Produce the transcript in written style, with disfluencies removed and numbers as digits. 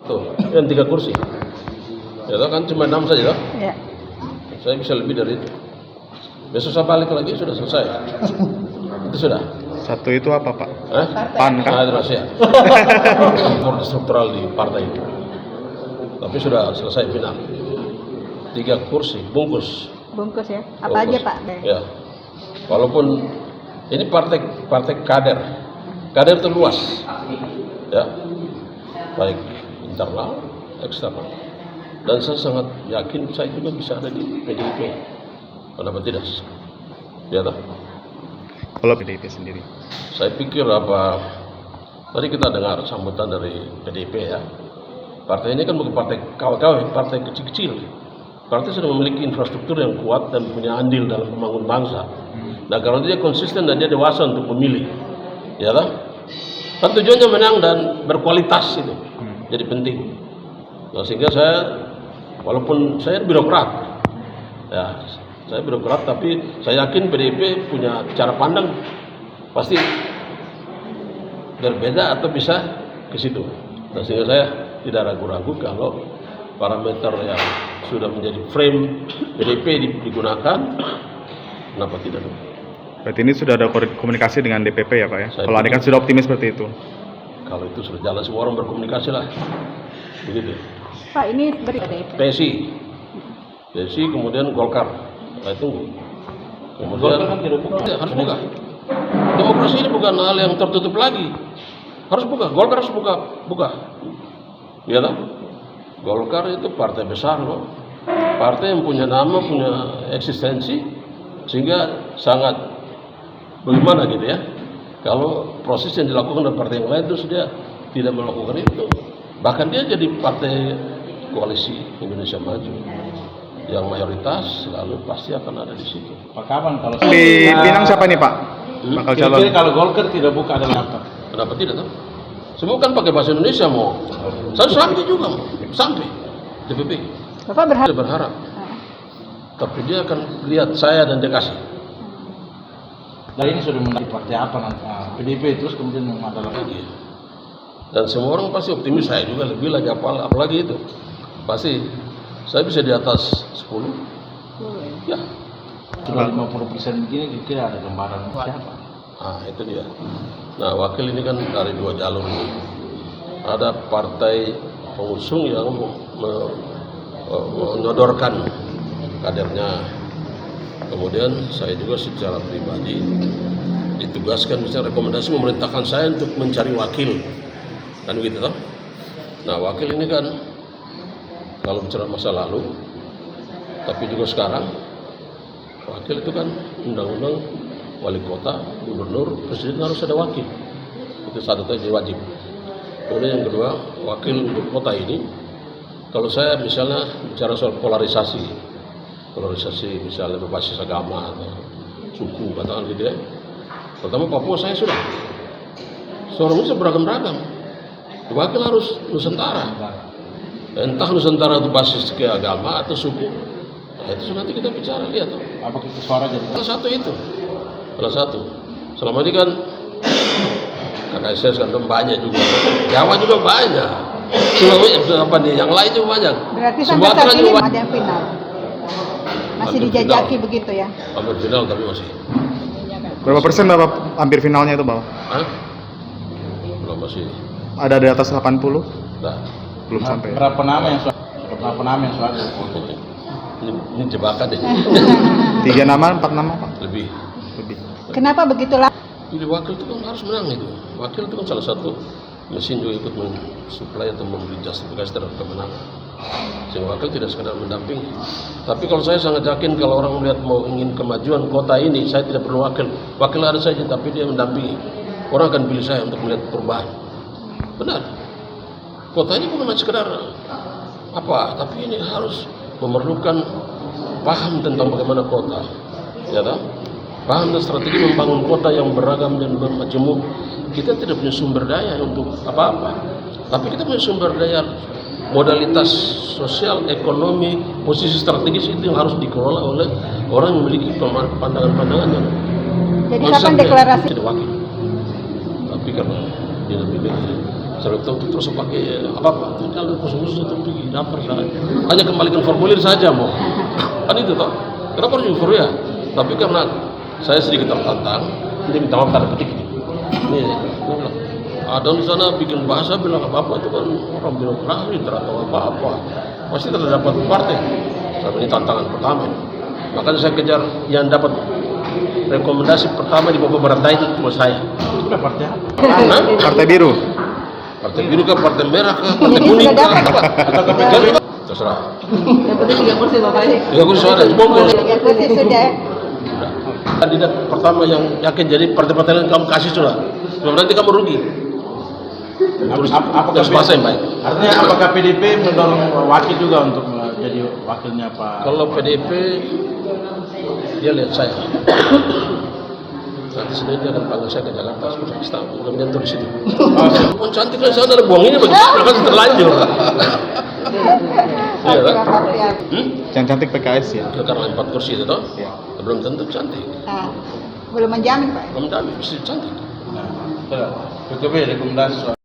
Tuh, yang 3 kursi. Ya toh, kan cuma 6 saja toh? Ya. Saya bisa lebih dari itu. Besok saya balik lagi sudah selesai. Itu sudah. Satu itu apa Pak? PAN kan? Ada rahasia. Form struktural di partai itu. Tapi sudah selesai final. 3 kursi, bungkus. Bungkus ya. Apa aja Pak? Ya. Walaupun ini partai kader. Kader itu luas. Ya. Baik internal, eksternal. Dan saya sangat yakin saya juga bisa ada di PDIP. Kenapa tidak? Ya toh? Kalau PDIP sendiri. Saya pikir tadi kita dengar sambutan dari PDIP ya. Partai ini kan bukan partai kawan-kawan, partai kecil-kecil. Partai sudah memiliki infrastruktur yang kuat dan punya andil dalam membangun bangsa. Nah, karena dia konsisten dan dia dewasa untuk memilih, ya kan? Kan tujuannya menang dan berkualitas itu, jadi penting. Nah, sehingga saya, walaupun saya birokrat, ya, saya birokrat, tapi saya yakin PDIP punya cara pandang pasti berbeda atau bisa ke situ. Nah, sehingga saya tidak ragu-ragu kalau parameter yang sudah menjadi frame PDIP digunakan, kenapa tidak? Berarti ini sudah ada komunikasi dengan DPP ya Pak ya? Saya Kalau Anda kan sudah optimis seperti itu. Kalau itu sudah jalan, semua orang berkomunikasi lah. Begitu. Pak, ini PDIP. PSI kemudian Golkar. Saya tunggu. Kemudian kan tidak buka. Ya, harus buka. Demokrasi ini bukan hal yang tertutup lagi. Harus buka. Golkar harus buka. Ya tak? Golkar itu partai besar loh. Partai yang punya nama, punya eksistensi, sehingga sangat bagaimana gitu ya. Kalau proses yang dilakukan oleh partai yang lain itu dia tidak melakukan itu. Bahkan dia jadi partai koalisi Indonesia Maju yang mayoritas lalu pasti akan ada di situ. Pak, kapan kalau Di Pinang siapa nih Pak? Bakal calon. kira-kira kalau Golkar tidak buka adalah apa? Kenapa tidak tahu? Semua kan pakai bahasa Indonesia mau. Saya sampai juga mau. Sampai DPP. Bapak berharap. Saya berharap. Tapi dia akan lihat saya dan dia kasih. Dari ini sudah menjadi partai apa nanti? PDIP terus kemudian adalah lagi. Dan semua orang pasti optimis, saya juga lebih lagi apalagi itu. Pasti saya bisa di atas 10. Ya. Sudah 50% begini kira ada gambaran siapa? Nah, itu dia. Nah, wakil ini kan dari 2 jalur ini. Ada partai pengusung yang menyodorkan kadernya. Kemudian saya juga secara pribadi ditugaskan misalnya rekomendasi memerintahkan saya untuk mencari wakil. Kan begitu toh? Nah, wakil ini kan kalau bicara masa lalu, tapi juga sekarang, wakil itu kan undang-undang wali kota, gubernur, presiden harus ada wakil. Itu satu saja wajib. Kemudian yang kedua, wakil untuk kota ini, kalau saya misalnya bicara soal polarisasi misalnya berbasis agama atau suku, katakan gitu ya. Pertama Papua saya sudah, seorang bisa beragam-ragam. Wakil harus Nusantara. Entah Nusantara itu basis ke agama atau suku. Nah, itu nanti kita bicara, lihat tuh. Apa kita suara jadi? Salah satu. Selama ini kan KKSS kan banyak juga. Jawa juga banyak. Yang lain juga banyak. Berarti sampai saat ini ada yang final. Masih Hampir dijajaki final. begitu ya? Hampir final tapi masih. Berapa persen Bapak hampir finalnya itu Bapak? Hah? Belum masih. Ada di atas 80? Nah, Belum sampai. Berapa nama yang suara? ini jebakan deh. 3 nama, 4 nama Pak? Lebih. Kenapa begitulah? Jadi wakil itu kan harus menang itu. Wakil itu kan salah satu mesin juga ikut mensuplai atau memberi justifikasi terhadap kemenangan. Sehingga wakil tidak sekedar mendampingi. Tapi kalau saya sangat yakin kalau orang melihat mau ingin kemajuan kota ini, saya tidak perlu wakil. Wakil ada saja tapi dia mendampingi. Orang akan pilih saya untuk melihat perubahan. Benar. Kota ini bukan sekedar tapi ini harus memerlukan paham tentang bagaimana kota. Ya tak? Paham dan strategi membangun kota yang beragam dan bermajemuk. Kita tidak punya sumber daya untuk apa-apa. Tapi kita punya sumber daya modalitas sosial, ekonomi, posisi strategis itu yang harus dikelola oleh orang yang memiliki pandangan-pandangan yang Jadi kapan deklarasi? tidak wakil. Tapi karena dia lebih Saya bilang terus pakai apa? Kalau khusus itu pergi daftar saja. Hanya kembalikan formulir saja mau. Kan itu toh. Kenapa harus euforia? Tapi karena saya sedikit tertantang, dia minta maaf tanda petik ini. Nih, dia bilang, ada di sana bikin bahasa bilang apa itu kan orang birokrasi atau apa. Pasti terdapat partai. Saya ini tantangan pertama ini. Makanya saya kejar yang dapat rekomendasi pertama di Bapak Berantai itu cuma saya. Itu udah partai apa? Hah? Partai biru. Partai biru kah, partai merah kah, partai kuning kah, apa? Jadi, terserah. Yang penting 3 kursi bapaknya. Ya kursi suara, bongkos. 3 kursi sudah. Kandidat pertama yang yakin jadi partai-partai lain kamu kasih sudah. Sebab nanti kamu rugi. Terus Apakah bahasa yang baik. Artinya apakah PDP mendorong wakil juga untuk jadi wakilnya Pak? Kalau PDIP dia lihat saya. Nanti Senin dia akan panggil saya ke Jakarta seperti Istanbul, kemudian tulis itu. Pun cantik lah sana ada buang ini bagaimana kan terlanjur. Iya kan? Yang cantik PKS ya. Ya, karena 4 kursi itu toh. Iya. Belum tentu cantik. Nah, belum menjamin Pak. Belum tentu mesti cantik. Nah, PKB rekomendasi